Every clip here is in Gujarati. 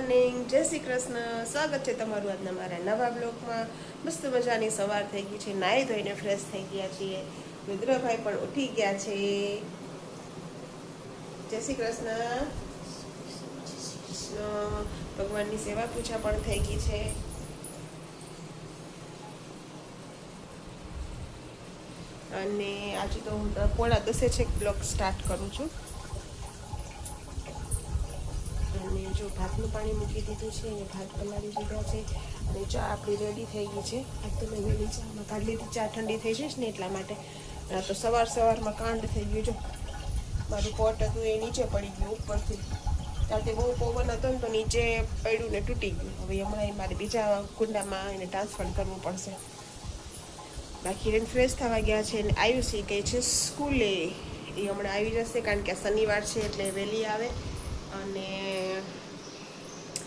મોર્નિંગ, જય શ્રી કૃષ્ણ. સ્વાગત છે તમારું આજના મારા નવા બ્લોગમાં. મસ્ત મજાની સવાર થઈ ગઈ છે, નાહી ધોઈને ફ્રેશ થઈ ગયા છીએ. રુદ્રભાઈ પણ ઉઠી ગયા છે. જય શ્રી કૃષ્ણ. ભગવાનની સેવા પૂજા પણ થઈ ગઈ છે. અને આજે તો હું 9:30 છે બ્લોગ સ્ટાર્ટ કરું છું. અને જો ભાતનું પાણી મૂકી દીધું છે અને ભાત પલાળી દીધા છે અને ચા આપણી રેડી થઈ ગઈ છે. આજ તો મેં વહેલી ચામાં કાઢી લીધી, ચા ઠંડી થઈ જઈશ ને એટલા માટે. તો સવારમાં કાંડ થઈ ગયું. જો મારું પોટ હતું એ નીચે પડી ગયું ઉપરથી. રાતે બહુ પવન હતો ને તો નીચે પડ્યું ને તૂટી ગયું. હવે હમણાં મારે બીજા કુંડામાં એને ટ્રાન્સફર કરવું પડશે. બાકી એને ફ્રેશ થવા ગયા છે અને આયુષી કહે છે સ્કૂલે. એ હમણાં આવી જશે કારણ કે શનિવાર છે એટલે વહેલી આવે. અને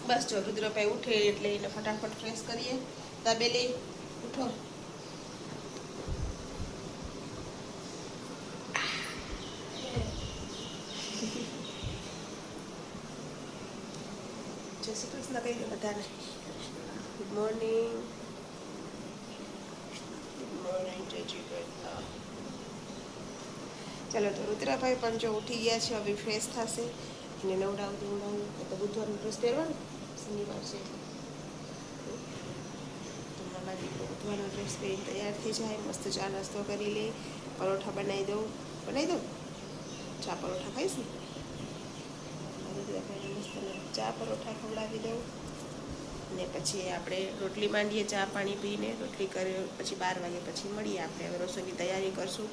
બસ જો રુદ્રભાઈ ઉઠે એટલે એને ફટાફટ ફ્રેશ કરીએ. દાબેલી ઉઠો. જય શ્રી કૃષ્ણ કહી દો બધાને. Good morning. ગુડ મોર્નિંગ, જય શ્રી કૃષ્ણ. ચાલો તો રુદ્રભાઈ પણ જો ઉઠી ગયા છે, હવે ફ્રેશ થશે. એને નવડાવું તો બુધવારનો ડ્રેસ પહેરવાનો, શનિવાર છે એટલે તો મારા દીકરો બુધવારનો ડ્રેસ પહેરીને તૈયાર થઈ જાય. મસ્ત ચા નાસ્તો કરી લે. પરોઠા બનાવી દઉં. ચા પરોઠા ખાઈશ ને. રુદ્રભાઈને મસ્ત ચા પરોઠા ખવડાવી દઉં ને પછી આપણે રોટલી માંડીએ. ચા પાણી પીને રોટલી કરી પછી 12 વાગે પછી મળીએ. આપણે હવે રસોઈની તૈયારી કરશું.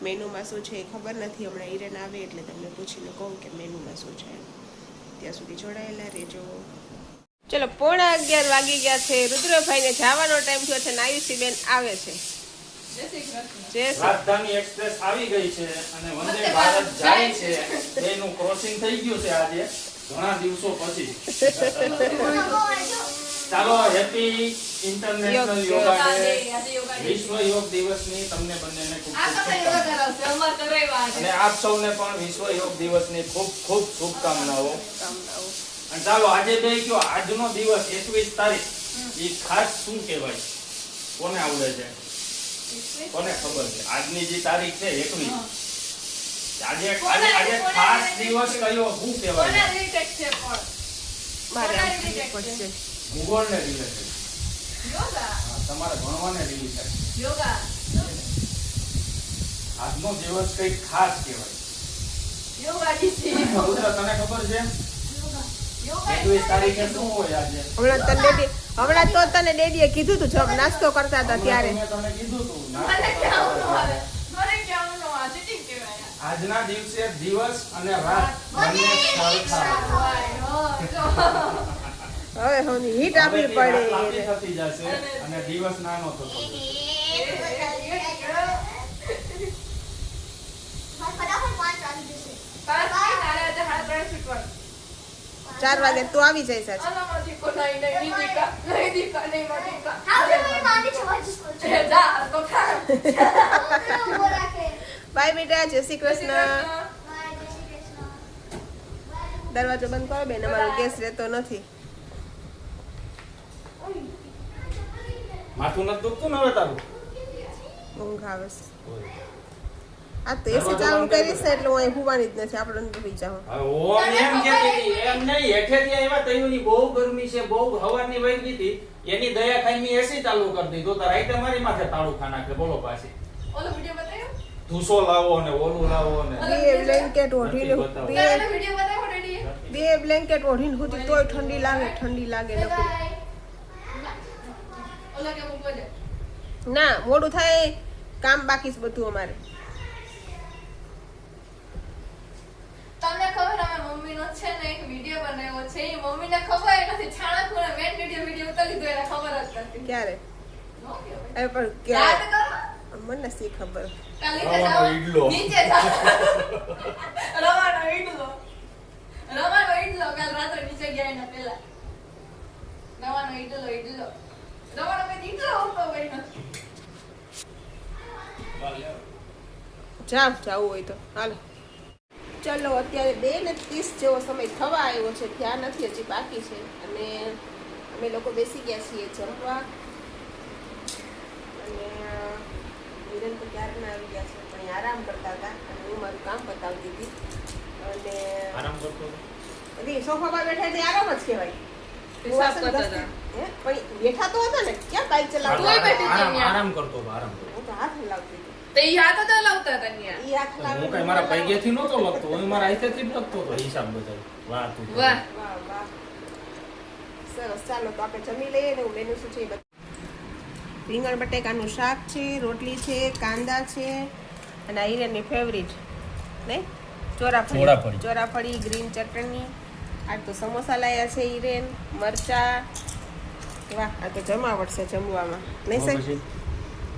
મેનુમાં શું છે એ ખબર નથી. હમણાં હિરેન આવે એટલે તમને પૂછીને કહું કે મેનુમાં શું છે. ત્યાં સુધી જોડાયેલા રહેજો. ચલો 11:15 વાગી ગયા છે. રુદ્રભાઈને જવાનો ટાઈમ થયો છે. આયુષી બેન આવે છે. રાજધાની એક્સપ્રેસ આવી ગઈ છે અને વંદે ભારત જાય છે. એનું ક્રોસિંગ થઈ ગયું છે આજે ઘણા દિવસો પછી. ચાલો હેપી ઇન્ટરનેશનલ યોગા ડે, વિશ્વ યોગ દિવસની તમને બંનેને ખૂબ શુભકામનાઓ. અને આપ સૌને પણ વિશ્વ યોગ દિવસની ખૂબ ખૂબ શુભકામનાઓ. અને ચાલો આજે બે કયો આજનો દિવસ 21 તારીખ એ ખાસ શું કહેવાય? કોને આવડે છે? કોને ખબર છે? આજની જે તારીખ છે 21, આજે ખાસ દિવસ કયો શું કહેવાય? ભૂગોળને રિલેટેડ, યોગા, તમારે ભણવાને રિલેટેડ યોગા. આજનો દિવસ કઈ ખાસ કહેવાય? યોગા દિવસ. તને ખબર છે 21 તારીખે શું હોય આજે? હમણાં તો તને ડેડીએ કીધું તું જબ નાસ્તો કરતા હતા ત્યારે. મેં તને કીધું તું આજના દિવસે દિવસ અને રાત બંને સરખા. હવે હોની હીટ આપવી પડે થતી જશે અને દિવસ નાનો થતો જશે. 4 વાગે તું આવી જાય સાચ. બાય બેટા, જય શ્રી કૃષ્ણ. દરવાજો બંધ કરો બેન, અમારો ગેસ રહેતો નથી. માથું નથી દુખતું ને હવે તારું? ઊંઘ આવે છે. આ તો એસી ચાલુ કરીશ એટલે હું અહીં હુવાની જ નથી. આપણે ડૂબી જાવ. એમ નહીં, હેઠેથી આવ્યા તઈની બહુ ગરમી છે, બહુ હવાની વહી ગઈ હતી. એની દયા ખાઈ એસી ચાલુ કરી દીધો. તો રાઈતે મારી માથે તાળું ખા નાખે. બોલો પાછી ઓલો વિડિયો બતાવ્યો, ધૂસો લાવો ને ઓલું લાવો ને બે બ્લેન્કેટ ઓઢીને બે બ્લેન્કેટ ઓઢીને સુધી તોય ઠંડી લાગે નકરી. ના મોડું થાય, કામ બાકી છે બધું અમારે. તમને ખબર અમે મમ્મીનો છે ને એક વિડિયો બનાવ્યો છે. એ મમ્મીને ખબર નથી, છાણા ખૂણે મેન વિડિયો ઉતારી દીધો, એને ખબર જ નથી. ક્યારે? એ પણ યાદ કરો, મને સી ખબર. કાલે નીચે જાવ રવાનો ઈડલો કાલ રાત્રે નીચે ગયા એના પહેલા. રવાનો ઈડલો રવાનો કઈ ઈડલો હોતો હોય નથી. જાવ જાવું હોય તો હાલો. ચલો અત્યારે 2:30 જેવો સમય થવા આવ્યો છે, ત્યાં નથી, હજી બાકી છે. અને અમે લોકો બેસી ગયા છીએ જમવા. અને હિરેન તો ક્યારના આવી ગયા છે, પણ આરામ કરતા હતા અને હું મારું કામ બતાવતી હતી. અને આરામ કરતો હતો? એટલે સોફા પર બેઠા એટલે આરામ જ કહેવાય. હિસાબ કરતા હતા. પણ બેઠા તો હતા ને, ક્યાં બાઈક ચલાવતા તું બેઠી હતી ત્યાં. આરામ કરતો હતો, આરામ કરતો. હું તો હાથ હલાવતી હતી. તે ઈ હાથ જ હલાવતા હતા ત્યાં. ઈ હાથ હલાવીને હું કઈ મારા પૈગેથી નહોતો લખતો, હું મારા હાથેથી જ લખતો હતો હિસાબ બધાય. વાહ તું તો. વાહ. વાહ વાહ, સરસ. ચાલો તો આપણે જમી લઈએ ને. મેનુ શું છે એ બતાવું. રીંગણ બટેકાનું શાક છે, રોટલી છે, કાંદા છે, અને આ હિરેનની ફેવરિટ નહીં, ચોરાફળી. ચોરાફળી, ગ્રીન ચટણી. આ તો સમોસા લાયા છે હિરેન, મરચા. વાહ, આ તો જમાવટ છે જમવામાં નહીં સાહેબ? પછી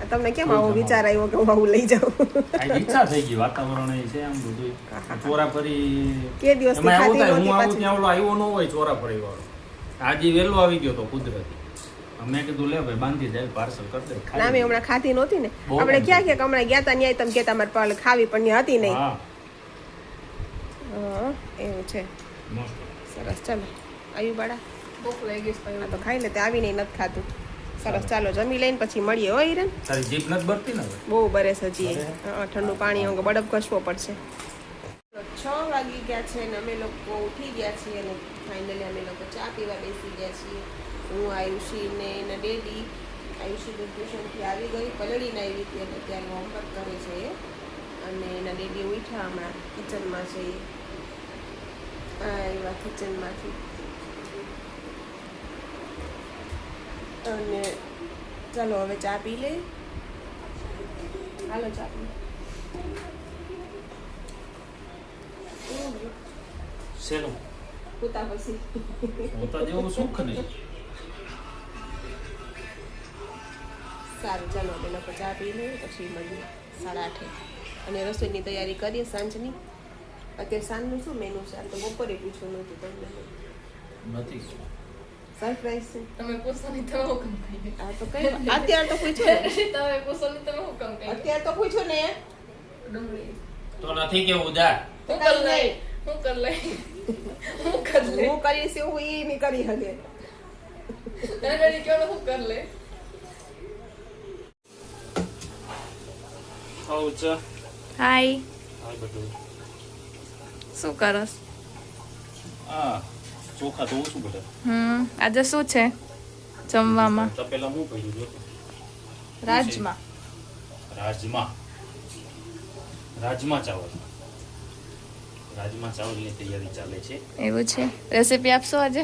આ તમને કેમ આવો વિચાર આવ્યો કે હું આવું લઈ જાઉં? આ ઈચ્છા થઈ ગઈ, વાતાવરણ એ છે આમ બધું. ચોરાફળી કે દિવસથી એમાં એવું ખાધી થાય, હું નહોતી આવું પાછી. ત્યાં ઓલો આવ્યો ન હોય ચોરાફળી વાળો. આજે વહેલો આવી ગયો તો કુદરતી. મેં કીધું લે ભાઈ બાંધી જાય, પાર્સલ કરી દે. ખાઈ ના, મેં હમણાં ખાધી નહોતી ને. બહુ આપણે ગમતી. ક્યાં હમણાં ગયા હતા ન્યાય તમે કહેતા મારે પાલ ખાવી, પણ ત્યાં હતી નહીં. હા, હા, એવું છે. મસ્ત. સરસ. ચાલો આવ્યું બાળા, ભૂખ લાગી છે આ તો ખાઈ લે. તે આવીને નથી ખાતું. સરસ. ચાલો જમી લઈને પછી મળીએ. હો હિરેન, તારી જીભ નથી ભરતી ને હવે? બહુ બરેસ હજી. બરે? હા, ઠંડુ પાણી અંગે બડફ ઘસવો પડશે. 6 વાગી ગયા છે અને અમે લોકો ઉઠી ગયા છીએ અને ફાઇનલી અમે લોકો ચા પીવા બેસી ગયા છીએ. હું, આયુષી ને એના ડેડી. આયુષી ટ્યુશનથી આવી ગઈ, પલળીને આવી હતી અને ત્યાં હોમવર્ક કરે છે એ. અને એના ડેડી ઉઠ્યા હમણાં, કિચનમાં છે એ. એવા કિચનમાંથી. અને ચાલો હવે ચા પી લે. હાલો ચા પી. શેનું? પૂતા પછી હોતા જેવું સુખ નહીં. સારું. ચાલો અમે લોકો ચા પી લઈએ પછી મળીએ 8:30. અને રસોઈની તૈયારી કરીએ સાંજની. અત્યારે સાંજનું શું મેનુ છે? આમ તો બપોરે પૂછવું નહોતું તમને. નથી. સરપ્રાઈઝ છે. તમે પૂછો નહીં તમે હું કામ કહી આ તો કઈ અત્યારે તો પૂછ્યું ને. તમે પૂછો નહીં તમે હું કામ કહી અત્યારે તો પૂછ્યું ને. ડુંગળી તો નથી કેવું જા. હું કર લઈ હું કર લઈ હું કર લે હું કરીશ એવું ઈ નહીં કરી શકે. ડેડી કેવો હું કર લે આવું છે. હાય આ બધું શું કરસ આ ચોખા તો શું બધા આજે શું છે જમવામાં તપેલા હું પડ્યું જો રાજમા રાજમા ચાવલ. રાજમા ચાવલની તૈયારી ચાલે છે. એવું છે રેસીપી આપશો આજે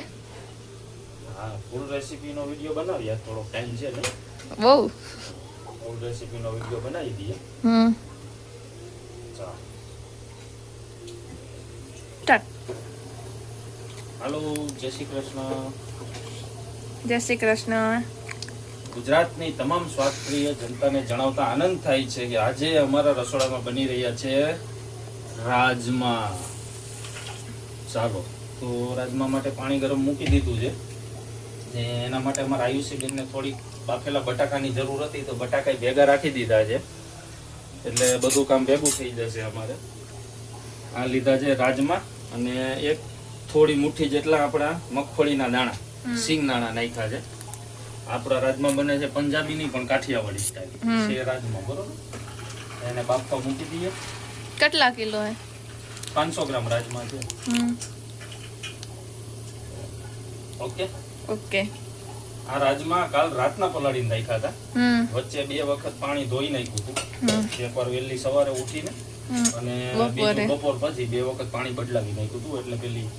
હા, ફૂલ રેસીપીનો વિડીયો બનાવીએ. થોડો ટાઈમ છે ને, બહુ ફૂલ રેસીપીનો વિડીયો બનાવી દઈએ. ચાલો સ્ટાર્ટ. હાલો, જય શ્રી કૃષ્ણ. જય શ્રી કૃષ્ણ. ગુજરાતની તમામ સ્વાદપ્રિય જનતાને જણાવતા આનંદ થાય છે કે આજે અમારા રસોડામાં બની રહ્યા છે રાજમા. ચાલો તો રાજમા માટે પાણી ગરમ મૂકી દીધું છે. ને એના માટે અમારા આયુષીબેનને થોડી બાફેલા બટાકાની જરૂર હતી તો બટાકા ભેગા રાખી દીધા છે, એટલે બધું કામ ભેગું થઈ જશે અમારે. આ લીધા છે રાજમા અને એક થોડી મુઠ્ઠી જેટલા આપણા મગફળીના દાણા, સિંગ દાણા નાખ્યા છે. આપણા રાજમા બને છે પંજાબી નહીં પણ કાઠિયાવાડી સ્ટાઈલ છે રાજમા, બરોબર. એને બાફવા મૂકી દઈએ. કેટલા કિલો હે 500 ગ્રામ રાજમા છે. Okay okay. આ રાજમા કાલ રાતના પલાળીને રાખ્યા હતા. વચ્ચે 2 વખત પાણી ધોઈ નાખ્યું હતું. એકવાર વહેલી સવારે ઉઠીને અને બીજું બપોર પછી 2 વખત પાણી બદલાવી નાખ્યું હતું, એટલે પેલી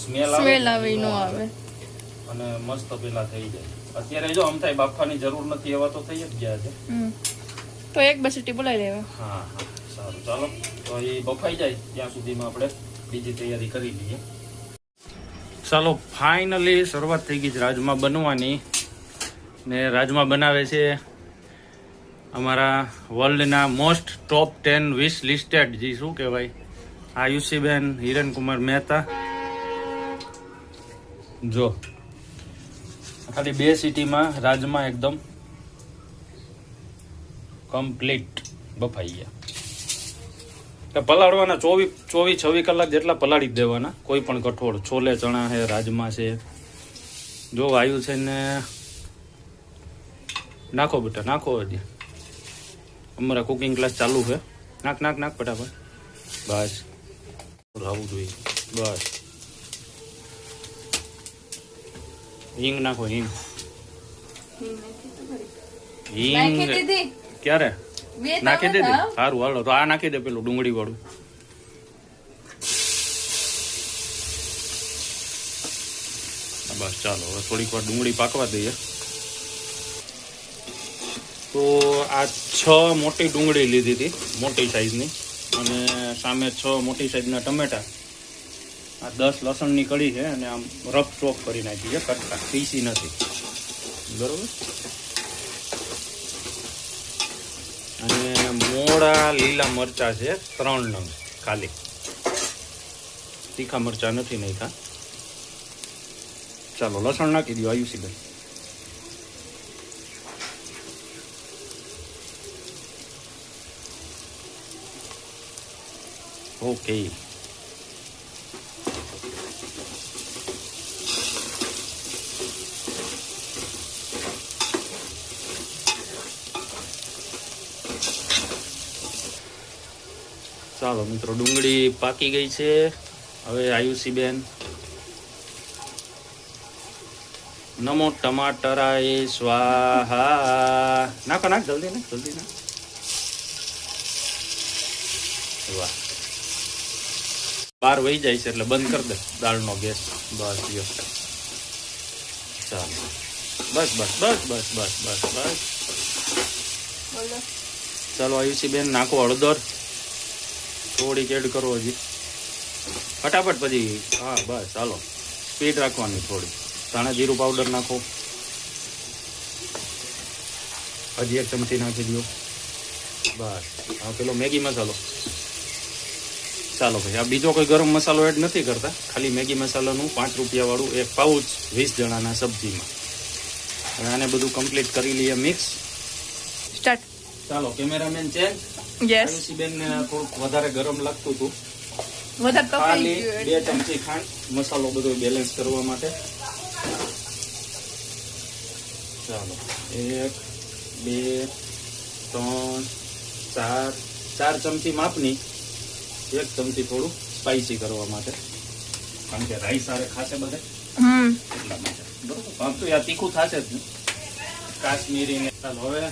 સ્મેલ આવે નો આવે અને મસ્ત પેલા થઈ જાય. અત્યારે જો આમ થાય બાફવાની જરૂર નથી એવા તો થઈ જ ગયા છે. તો એક બસીટી બોલાવી લેવા. હા હા, સારું. ચાલો તો એ બફાઈ જાય ત્યાં સુધીમાં આપણે બીજી તૈયારી કરી લઈએ. ચાલો ફાઇનલી શરૂઆત થઈ ગઈ છે રાજમા બનવાની. ને રાજમા બનાવે છે અમારા વર્લ્ડના મોસ્ટ ટોપ 10 વિશ લિસ્ટેડ, જે શું કહેવાય, આયુષીબેન હિરણકુમાર મહેતા. જો ખાલી 2 સીટીમાં રાજમા એકદમ કમ્પ્લીટ બફાઈ ગયા. પલાળવાના 24-26 કલાક જેટલા પલાળી જ દેવાના. કોઈ પણ કઠોળ, છોલે ચણા છે, રાજમા છે. જો આવ્યું છે ને નાખો બેટા, નાખો. હજી અમારા કુકિંગ ક્લાસ ચાલુ છે. નાખ નાખ નાખ ફટાફટ. બસ આવું જોઈએ. બસ હિંગ નાખો. હિંગ ક્યારે નાખી દે? સારું હાલો તો આ નાખી દે પેલું ડુંગળી વાળું. બસ ચાલો હવે થોડીક વાર ડુંગળી પાકવા દઈએ. તો આ 6 મોટી ડુંગળી લીધી હતી, મોટી સાઈઝની, અને સામે 6 મોટી સાઈઝના ટમેટા. આ 10 લસણની કળી છે અને આમ રફ ચોપ કરી નાખી છે, કટકા, પીસી નથી. બરોબર. અને મોડા લીલા મરચા છે 3 નંગ ખાલી, તીખા મરચા નથી નાખ્યા. ચાલો લસણ નાખી દો આયુષીબેન. ઓકે. ચાલો મિત્રો, ડુંગળી પાકી ગઈ છે. હવે આયુષીબેન નમો ટમાટરાય સ્વાહા. નાખો, નાખ જલ્દી, નાખ જલ્દી, નાખ. વાહ, બહાર વહી જાય છે એટલે બંધ કરી દે દાળનો ગેસ. બસ યો, ચાલો બસ બસ બસ બસ બસ બસ બસ. ચાલો આયુષીબેન નાખો હળદર, થોડીક એડ કરો હજી ફટાફટ. પછી હા બસ ચાલો, સ્પીડ રાખવાની થોડી. ધાણા જીરું પાવડર નાખો, હજી 1 ચમચી નાખી દો. બસ હા પેલો મેગી મસાલો. ચાલો ભાઈ, આ બીજો કોઈ ગરમ મસાલો એડ નથી કરતા, ખાલી મેગી મસાલાનું 5 રૂપિયા વાળું એક પાઉચ 20 જણાના સબ્જીમાં. હવે આને બધું કમ્પ્લીટ કરી લઈએ મિક્સ. સ્ટાર્ટ. ચાલો કેમેરામેન ચેન્જ. યસ. આયુષીબેન ને થોડુંક વધારે ગરમ લાગતું હતું, વધારે ખાલી તપેલી 2 ચમચી ખાંડ, મસાલો બધો બેલેન્સ કરવા માટે. ચાલો 1 2 3 4 ચમચી માપની, 1 ચમચી થોડું સ્પાઈસી કરવા માટે, કારણ કે રાઈસ સારે ખાશે બધે એટલા માટે. બરોબર, આમ તો યાર તીખું થશે જ ને કાશ્મીરી ને. ચાલો હવે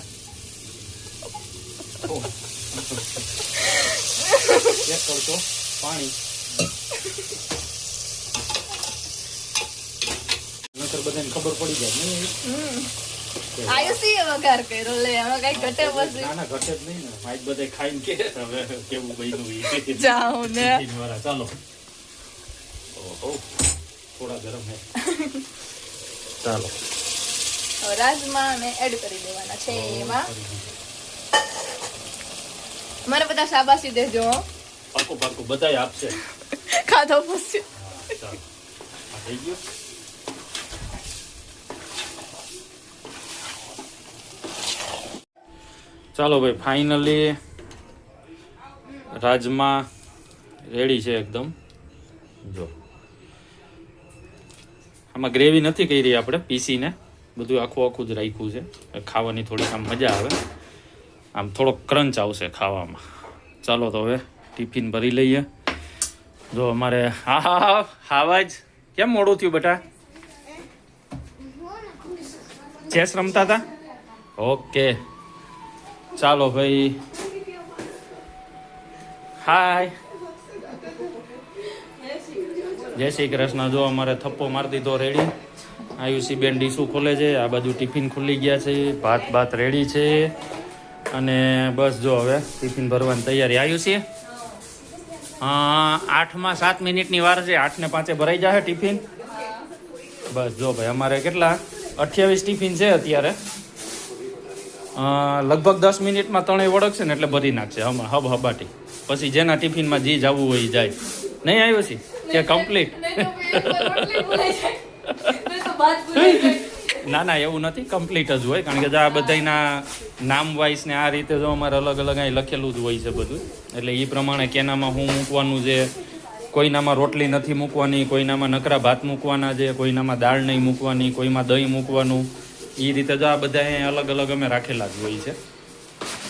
ચેક કરશો પાણી, નકર બધાને ખબર પડી જાય ને. આયુષી વઘાર કર્યો લે, હવે કઈ ઘટે પછી. ના ના ઘટે જ નહીં ને, આજ બધે ખાઈને કે હવે કેવું બન્યું ઈ. જાઓ ને. ચાલો ઓહો થોડા ગરમ હે. ચાલો હવે રાજમા ને એડ કરી દેવાના છે એમાં. મને બધા શાબાશી દેજો. પાકું પાકું બધાય આપશે. ખાધો પછી. ચાલો આ થઈ ગયું. ચાલો ભાઈ, ફાઇનલી રાજમા રેડી છે એકદમ. જો આમાં ગ્રેવી નથી કરી આપણે, પીસીને બધું આખું જ રાખ્યું છે. ખાવાની થોડીક આમ મજા આવે, આમ થોડોક ક્રંચ આવશે ખાવામાં. ચાલો તો હવે ટિફિન ભરી લઈએ. જો અમારે હા હા હા આવા જ કેમ મોડું થયું બેટા? ચેસ રમતા હતા? ઓકે ચાલો ભાઈ, હાય જય શ્રી કૃષ્ણ. જો અમારે થપ્પો મારી દીધો રેડી. આયુષી બેન ડીશું ખોલે છે, આ બાજુ ટિફિન ખુલી ગયા છે, ભાત રેડી છે. અને બસ જો હવે ટિફિન ભરવાની તૈયારી. આયુષી 8 માં 7 મિનિટની વાર છે, 8 ને 5 ભરાઈ જશે ટિફિન. બસ જો ભાઈ, અમારે કેટલા 28 ટિફિન છે અત્યારે. લગભગ 10 મિનિટમાં 3 વળગશે ને એટલે ભરી નાખશે હબ હબાટી. પછી જેના ટિફિનમાં જી જવું હોય જાય. નહીં આવ્યો છે કે કમ્પ્લીટ? ના ના એવું નથી, કમ્પ્લીટ જ હોય. કારણ કે જો આ બધાના નામ વાઇઝ ને આ રીતે જો અમારે અલગ અલગ અહીં લખેલું જ હોય છે બધું. એટલે એ પ્રમાણે કેનામાં શું મૂકવાનું છે, કોઈનામાં રોટલી નથી મૂકવાની, કોઈનામાં નકરા ભાત મૂકવાના છે, કોઈનામાં દાળ નહીં મૂકવાની, કોઈમાં દહીં મૂકવાનું. એ રીતે જો આ બધા અહીં અલગ અલગ અમે રાખેલા જ હોય છે.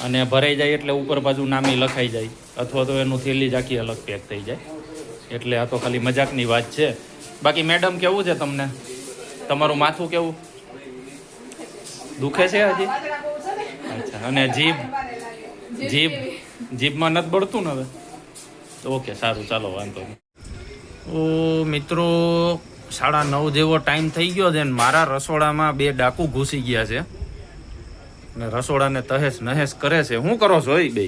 અને ભરાઈ જાય એટલે ઉપર બાજુ નામી લખાઈ જાય, અથવા તો એનું થેલી જ આખી અલગ પેક થઈ જાય. એટલે આ તો ખાલી મજાકની વાત છે. બાકી મેડમ કેવું છે તમને? તમારું માથું કેવું દુખે છે હજી? અચ્છા. અને જીભમાં નથી બળતું ને હવે? ઓકે, સારું, ચાલો, વાંધો નહીં. ઓ મિત્રો, 9:30 જેવો ટાઈમ થઈ ગયો છે ને મારા રસોડામાં 2 ડાકુ ઘૂસી ગયા છે ને રસોડાને તહેસ નહેસ કરે છે. શું કરો છો એ બે?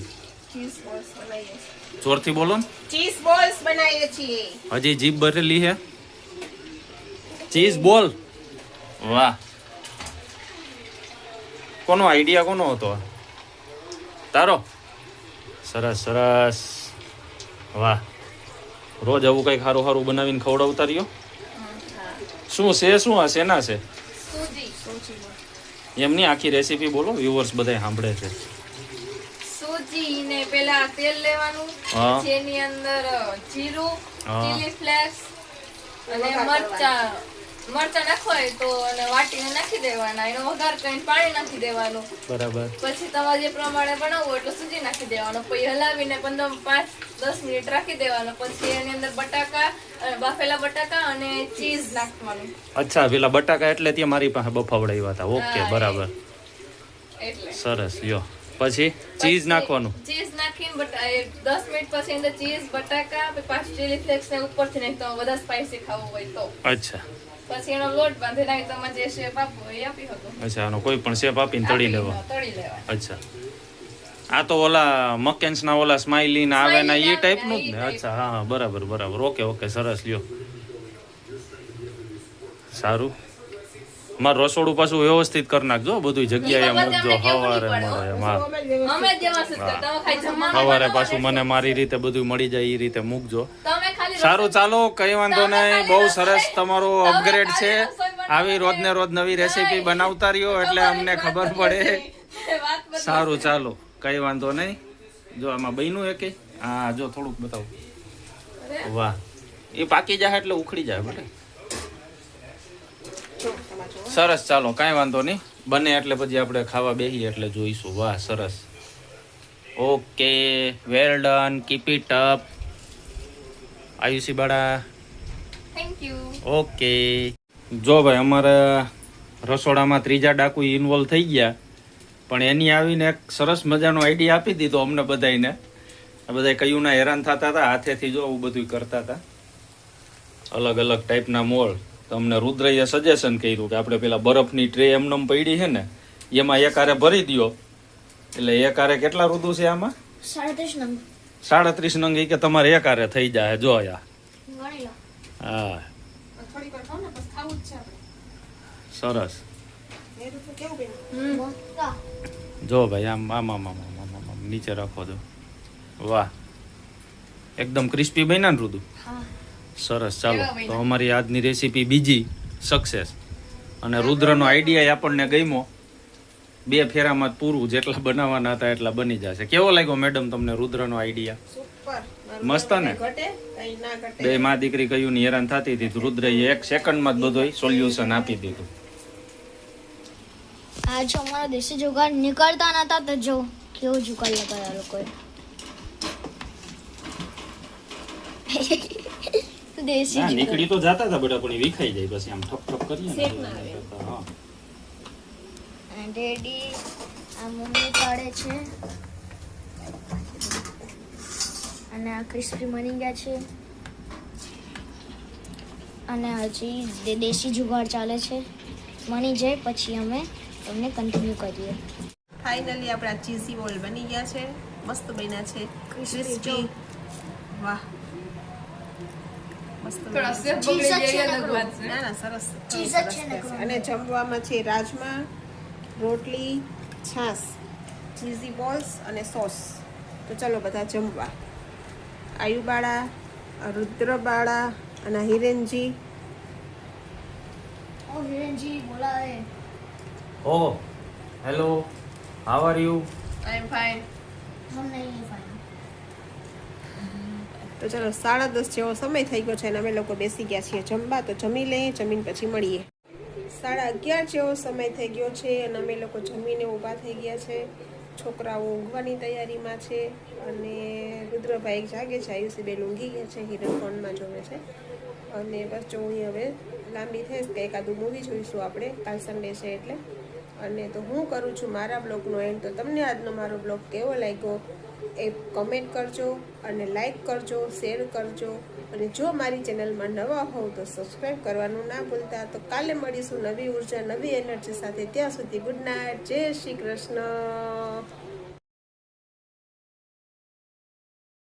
ચીઝ બોલ્સ બનાવીએ છીએ. જોરથી બોલો ને. ચીઝ બોલ્સ બનાવીએ છીએ. હજી જીભ ભરેલી છે. ચીઝ બોલ, વાહ. કોનો આઈડિયા કોનો હતો? તારો? સરસ સરસ, વાહ. રોજ આવું કંઈક સારું સારું બનાવીને ખવડાવતા રહ્યો. શું છે? શું આ શેના છે? એમની આખી રેસીપી બોલો, વ્યુઅર્સ બધા સાંભળે છે. સૂજી ને પેલા તેલ લેવાનું, હા. પછી એની અંદર જીરું, હા. ચીલી ફ્લેક્સ અને મરચા નાખવા હોય તો અને વાટીને નાખી દેવાના, એનો વઘાર કરીને પાણી નાખી દેવાનું. બરાબર. પછી તમારે જે પ્રમાણે બનાવવું એટલે સૂજી નાખી દેવાનું, પછી હલાવીને 5-10 મિનિટ રાખી દેવાનું. પછી એની અંદર બટાકા, બાફેલા બટાકા અને ચીઝ નાખવાનું. અચ્છા, પેલા બટાકા એટલે ત્યાં મારી પાસે બફાવડાવ્યા હતા. ઓકે, હા, બરાબર, એટલે સરસ. યો પછી ચીઝ નાખવાનું. ચીઝ નાખીને 10 મિનિટ પછી અંદર ચીઝ, બટાકા, પાછું ચીલી ફ્લેક્સ ને ઉપરથી નાખી, તમે બધા સ્પાઈસી ખાવું હોય તો. અચ્છા પછી એનો લોટ બાંધી નાખી, તમે જે શેપ આપવો હોય એ આપી શકો. અચ્છા, આનો કોઈ પણ શેપ આપીને તળી લેવા. તળી લેવા. અચ્છા, આ તો ઓલા મકેન્સ ના ઓલા સ્માઈલી ના આવે ના એ ટાઈપ નું જ ને? અચ્છા, હા હા, બરાબર બરાબર. ઓકે ઓકે, સરસ. લ્યો, સારું. મારું રસોડું પાછું વ્યવસ્થિત કરી નાખજો, બધું જગ્યાએ મૂકજો. સવારે મળે એમ. હા, અમે જ વ્યવસ્થિત કરતા, તમે ખાલી જમવાનું સવારે પાછું મને મારી રીતે બધું મળી જાય એ રીતે મૂકજો. તમે ખાલી સારું, ચાલો, કઈ વાંધો નહીં. બહુ સરસ તમારો અપગ્રેડ છે. આવી રોજ ને રોજ નવી રેસીપી બનાવતા રહ્યો એટલે અમને ખબર પડે. વાત બધી. સારું, ચાલો, કઈ વાંધો નહીં. જો આમાં બન્યું કે હા, જો થોડુંક બતાવો. વાહ, એ પાકી જાય એટલે ઉખડી જાય બેટા. સરસ, ચાલો, કાંઈ વાંધો નહીં. બને એટલે પછી આપણે ખાવા બેસીએ એટલે જોઈશું. વાહ, સરસ. Okay, well done, keep it up. Ayushi Bala. Thank you. Okay. જો ભાઈ, અમારા રસોડામાં 3જા ડાકુ ઇન્વોલ્વ થઈ ગયા, પણ એની આવીને એક સરસ મજાનો આઈડિયા આપી દીધો અમને બધાને. આ બધા કયું ના હેરાન થતા હતા, હાથેથી જો આવું બધું કરતા હતા, અલગ અલગ ટાઈપના મોળ. તો અમને રુદ્રએ સજેશન કર્યું કે આપણે પેલા બરફની ટ્રે એમનેમ પડી છે ને, એમાં એક હારે ભરી દો. એટલે એક હારે કેટલા રુદુ છે આમાં? 37 નંગ. 37 નંગ કે તમારે એક હારે થઈ જાય. જો યા, હા, થોડી વાર ખાવ ને પછી ખાવું જ છે આપણે. સરસ. એ તો કેવું બન્યું? જો ભાઈ, આમ આમ આમ આમ આમ આમ આમ નીચે રાખો દો. વાહ, એકદમ ક્રિસ્પી બન્યા ને રુદુ? સરસ, ચાલો. તો અમારી આજની રેસીપી બીજી સક્સેસ. અને રુદ્રનો આઈડિયા આપણને ગમ્યો. 2 ફેરામાં જ પૂરું, જેટલા બનાવવાના હતા એટલા બની જશે. કેવો લાગ્યો મેડમ તમને રુદ્રનો આઈડિયા? સુપર. મસ્ત ને? ઘટે કઈ ના ઘટે. બે માં દીકરી કયું ની હેરાન થતી હતી, રુદ્રએ 1 સેકન્ડમાં જ બધું સોલ્યુશન આપી દીધું. આ જો અમારા દેશી જુગાડ નીકળતા નતા તો જો કેવું જુગાડ લગાવ્યા લોકોએ. દેશી હા, જુગાડ. નીકળી તો જાતા હતા બેટા, પણ એ વિખાઈ જાય પછી આમ ઠપ ઠપ કરીએ શેક ના ને. આવે. હા. અને ડેડી આ મમ્મી તળે છે અને આ ક્રિસ્પી બની ગયા છે અને હજી દેશી જુગાડ ચાલે છે. બની જાય પછી અમે તમને કન્ટિન્યુ કરીએ. ફાઇનલી આપણા ચીઝી બોલ બની ગયા છે. મસ્ત બન્યા છે, ક્રિસ્પી. વાહ, મસ્ત થોડા બન્યા છે. સેફ બગડી ચીઝ જ છે જાય ને અલગ વાત છે. ના ના, સરસ. ચીઝ જ સરસ છે ને છે. અને જમવામાં છે રાજમા, રોટલી, છાશ, ચીઝી બોલ્સ અને સોસ. તો ચલો બધા જમવા. આયુબાળા, રુદ્રબાળા અને હિરેનજી. ओ हिरेन जी बोला है Oh, hello. How are you? I am fine. हम नहीं फाइन તો ચલો 10:30 જેવો સમય થઈ ગયો છે અને અમે લોકો બેસી ગયા છીએ જમવા. તો જમી લઈએ, જમીન પછી મળીએ. 11:30 જેવો સમય થઈ ગયો છે અને અમે લોકો જમીને ઊભા થઈ ગયા છે. છોકરાઓ ઊંઘવાની તૈયારીમાં છે અને રુદ્રભાઈ જાગે છે, આયુષીબેન ઊંઘી ગયા છે, હિરલ ફોનમાં જોવે છે. અને બસ જો હું હવે લાંબી થઈશ કે એકાદું મૂવી જોઈશું આપણે, કાલ સન્ડે છે એટલે. અને તો હું કરું છું મારા બ્લોગનો એન્ડ. તો તમને આજનો મારો બ્લોગ કેવો લાગ્યો એ કમેન્ટ કરજો અને લાઈક કરજો, શેર કરજો. અને જો મારી ચેનલમાં નવા હોવ તો સબસ્ક્રાઈબ કરવાનું ના ભૂલતા. તો કાલે મળીશું નવી ઉર્જા, નવી એનર્જી સાથે. ત્યાં સુધી ગુડ નાઇટ, જય શ્રી કૃષ્ણ.